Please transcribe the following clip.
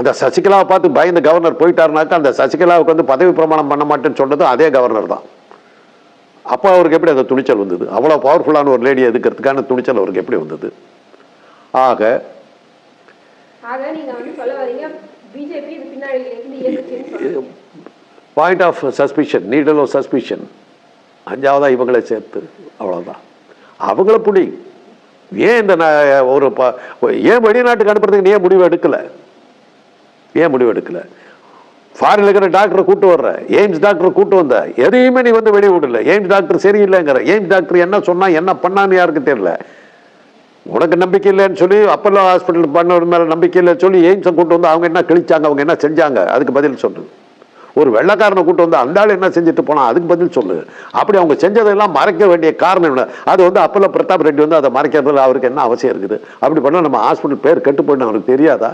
அந்த சசிகலாவை பார்த்து பயந்து கவர்னர் போயிட்டாருனாக்கா அந்த சசிகலாவுக்கு வந்து பதவி பிரமாணம் பண்ண மாட்டேன்னு சொன்னதும் அதே கவர்னர் தான். அப்போ அவருக்கு எப்படி அந்த துணிச்சல் வந்தது? அவ்வளோ பவர்ஃபுல்லான ஒரு லேடியை எதுக்கிறதுக்கான துணிச்சல் அவருக்கு எப்படி வந்தது? ஆக point of suspicion, needle of suspicion, அஞ்சாவதா இவங்களை சேர்த்து அவ்வளோதான். அவங்கள புடி ஏன் இந்த ஒரு ஏன் வெளிநாட்டுக்கு அனுப்புறதுக்கு நீ ஏன் முடிவு எடுக்கலை? ஏன் முடிவு எடுக்கலை? ஃபாரின்ல இருக்கிற டாக்டரை கூட்டு வர்ற, எய்ம்ஸ் டாக்டரை கூட்டு வந்த, எதையுமே நீ வந்து வெளியே விடல. எய்ம்ஸ் டாக்டர் சரியில்லைங்கிற, எய்ம்ஸ் டாக்டர் என்ன சொன்னா என்ன பண்ணான்னு யாருக்கு தெரியல. உனக்கு நம்பிக்கை இல்லைன்னு சொல்லி அப்பல்லோ ஹாஸ்பிட்டல் பண்ண மேலே நம்பிக்கை இல்லைன்னு சொல்லி எய்ம்ஸை கூட்டு வந்து அவங்க என்ன கிழிச்சாங்க, அவங்க என்ன செஞ்சாங்க, அதுக்கு பதில் சொல்லு. ஒரு வெள்ளைக்காரனை கூட்டு வந்து அந்த ஆள் என்ன செஞ்சுட்டு போனா அதுக்கு பதில் சொல்லு. அப்படி அவங்க செஞ்சதெல்லாம் மறைக்க வேண்டிய காரணம் என்ன? அது வந்து அப்பல்லோ பிரதாப் ரெட்டி வந்து அதை மறைக்கிறதுல அவருக்கு என்ன அவசியம் இருக்குது? அப்படி பண்ணால் நம்ம ஹாஸ்பிட்டல் பேர் கெட்டு போயிட்டு அவருக்கு தெரியாதா?